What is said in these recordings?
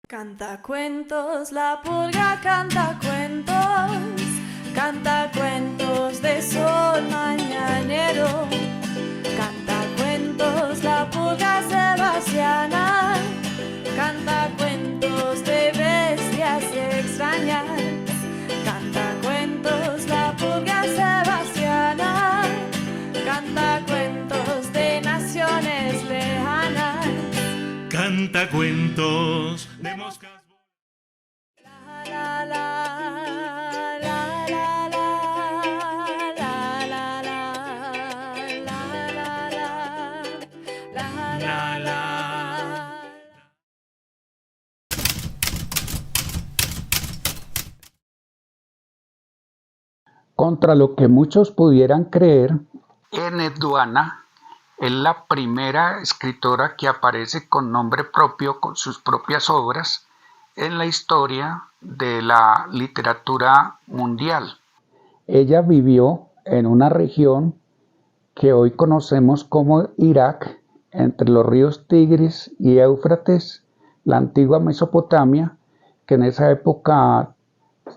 Canta cuentos, la pulga canta cuentos de sol mañanero. Canta cuentos, la pulga sebastiana, canta cuentos de bestias extrañas. Canta cuentos, la pulga sebastiana, canta cuentos de naciones lejanas. Canta cuentos de moscas. La, la, la, la, la, la, la, la, la, la, la. Contra lo que muchos pudieran creer, Ened Duana es la primera escritora que aparece con nombre propio, con sus propias obras, en la historia de la literatura mundial. Ella vivió en una región que hoy conocemos como Irak, entre los ríos Tigris y Éufrates, la antigua Mesopotamia, que en esa época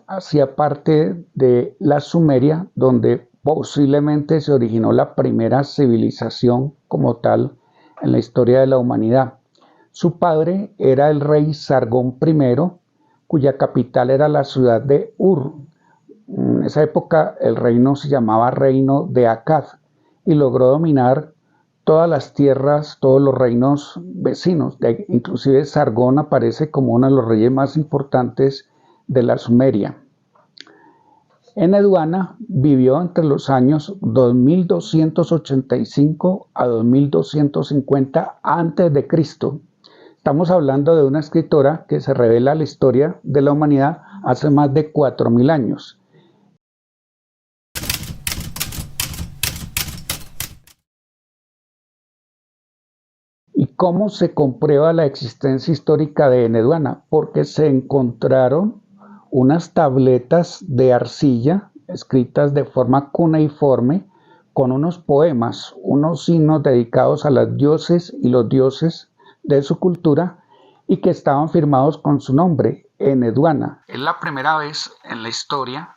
hacía parte de la Sumeria, donde posiblemente se originó la primera civilización como tal en la historia de la humanidad. Su padre era el rey Sargón I, cuya capital era la ciudad de Ur. En esa época el reino se llamaba Reino de Akkad y logró dominar todas las tierras, todos los reinos vecinos. Inclusive Sargón aparece como uno de los reyes más importantes de la Sumeria. Ened Duana vivió entre los años 2285 a 2250 a.C. Estamos hablando de una escritora que se revela la historia de la humanidad hace más de 4000 años. ¿Y cómo se comprueba la existencia histórica de Ened Duana? Porque se encontraron unas tabletas de arcilla escritas de forma cuneiforme con unos poemas, unos signos dedicados a las dioses y los dioses de su cultura y que estaban firmados con su nombre, Ened Duana. Es la primera vez en la historia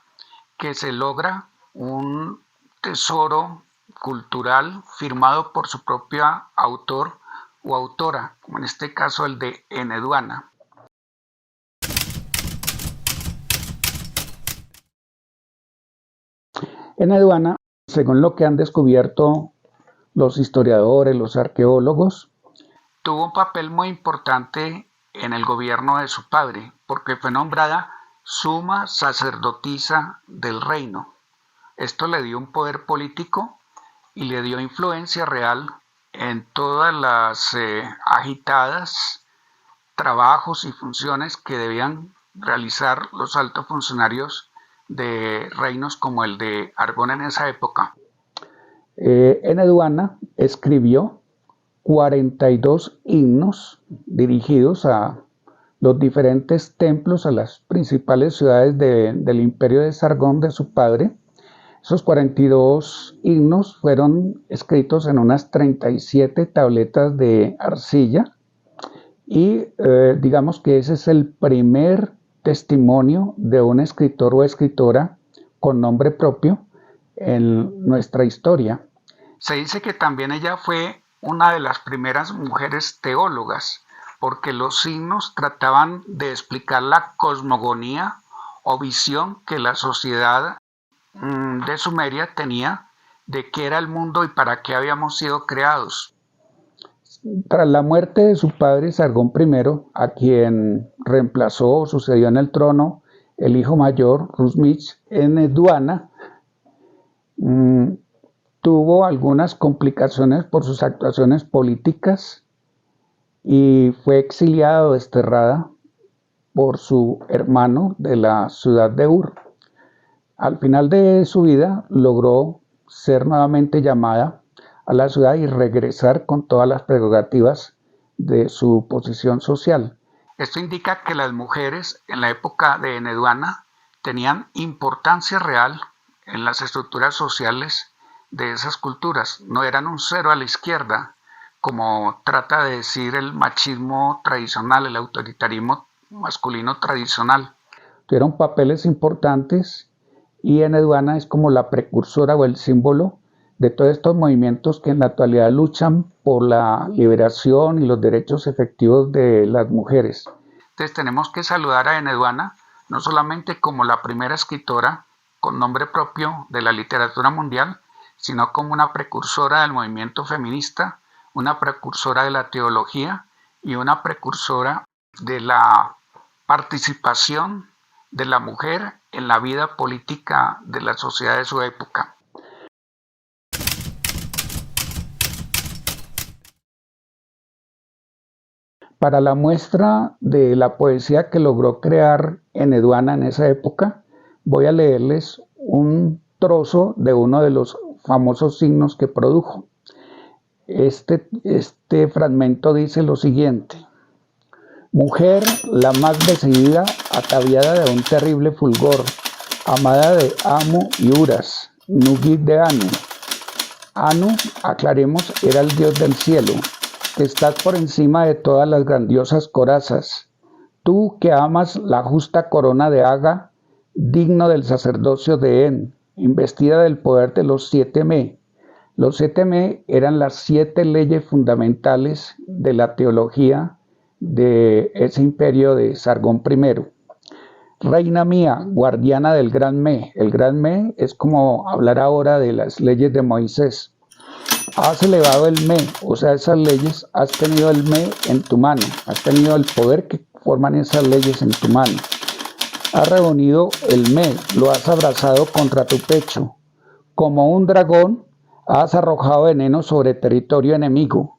que se logra un tesoro cultural firmado por su propio autor o autora, como en este caso el de Ened Duana. Ened Duana, según lo que han descubierto los historiadores, los arqueólogos, tuvo un papel muy importante en el gobierno de su padre, porque fue nombrada suma sacerdotisa del reino. Esto le dio un poder político y le dio influencia real en todas las agitadas trabajos y funciones que debían realizar los altos funcionarios de reinos como el de Argón en esa época. Ened Duana escribió 42 himnos dirigidos a los diferentes templos, a las principales ciudades del imperio de Sargón de su padre. Esos 42 himnos fueron escritos en unas 37 tabletas de arcilla y digamos que ese es el primer testimonio de un escritor o escritora con nombre propio en nuestra historia. Se dice que también ella fue una de las primeras mujeres teólogas, porque los signos trataban de explicar la cosmogonía o visión que la sociedad de Sumeria tenía de qué era el mundo y para qué habíamos sido creados. Tras la muerte de su padre Sargón I, a quien reemplazó o sucedió en el trono el hijo mayor, Rusmich, Ened Duana tuvo algunas complicaciones por sus actuaciones políticas y fue exiliada o desterrada por su hermano de la ciudad de Ur. Al final de su vida logró ser nuevamente llamada a la ciudad y regresar con todas las prerrogativas de su posición social. Esto indica que las mujeres en la época de Ened Duana tenían importancia real en las estructuras sociales de esas culturas. No eran un cero a la izquierda, como trata de decir el machismo tradicional, el autoritarismo masculino tradicional. Tuvieron papeles importantes y Eneduana es como la precursora o el símbolo de todos estos movimientos que en la actualidad luchan por la liberación y los derechos efectivos de las mujeres. Entonces tenemos que saludar a Eneduana no solamente como la primera escritora con nombre propio de la literatura mundial, sino como una precursora del movimiento feminista, una precursora de la teología y una precursora de la participación de la mujer en la vida política de la sociedad de su época. Para la muestra de la poesía que logró crear Eneduana en esa época, voy a leerles un trozo de uno de los famosos signos que produjo. Este fragmento dice lo siguiente: mujer, la más decidida, ataviada de un terrible fulgor, amada de Amo y Uras, Nugit de Anu. Anu, aclaremos, era el dios del cielo, que estás por encima de todas las grandiosas corazas. Tú que amas la justa corona de Aga, digno del sacerdocio de En, investida del poder de los 7 Me. Los 7 Me eran las 7 leyes fundamentales de la teología de ese imperio de Sargón I. Reina mía, guardiana del Gran Me. El Gran Me es como hablar ahora de las leyes de Moisés. Has elevado el Me, o sea, esas leyes, has tenido el Me en tu mano, has tenido el poder que forman esas leyes en tu mano. Has reunido el Me, lo has abrazado contra tu pecho. Como un dragón, has arrojado veneno sobre territorio enemigo.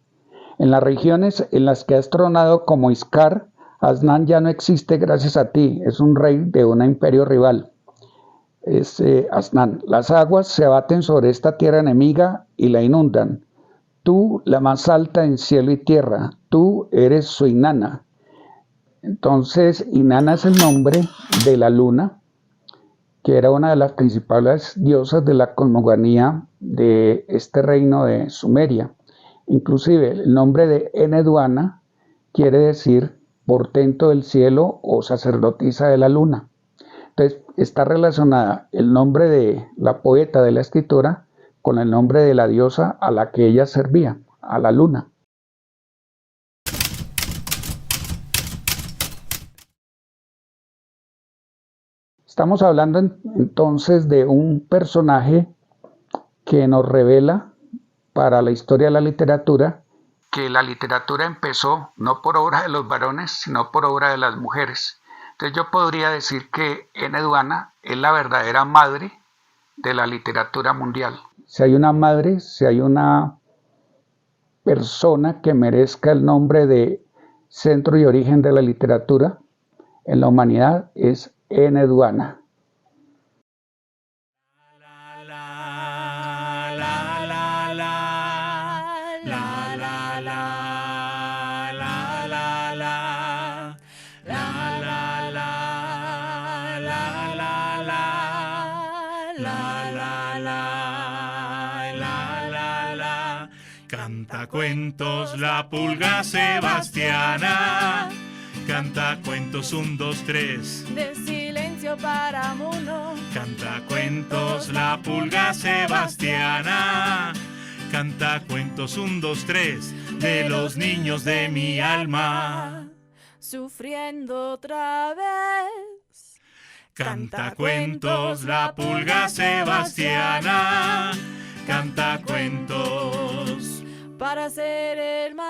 En las regiones en las que has tronado como Iscar, Asnan ya no existe gracias a ti, es un rey de un imperio rival. Asnan, las aguas se abaten sobre esta tierra enemiga y la inundan. Tú, la más alta en cielo y tierra, tú eres su Inanna. Entonces, Inanna es el nombre de la luna, que era una de las principales diosas de la cosmogonía de este reino de Sumeria. Inclusive, el nombre de Eneduana quiere decir portento del cielo o sacerdotisa de la luna. Entonces, está relacionada el nombre de la poeta, de la escritora, con el nombre de la diosa a la que ella servía, a la luna. Estamos hablando entonces de un personaje que nos revela para la historia de la literatura que la literatura empezó no por obra de los varones, sino por obra de las mujeres. Entonces yo podría decir que Eneduana es la verdadera madre de la literatura mundial. Si hay una madre, si hay una persona que merezca el nombre de centro y origen de la literatura en la humanidad, es Eneduana. Canta cuentos la pulga sebastiana, canta cuentos 1, 2, 3. De silencio para uno. Canta cuentos la pulga sebastiana, canta cuentos 1, 2, 3 de los niños de mi alma. Sufriendo otra vez. Canta cuentos la pulga sebastiana, canta cuentos Para ser el más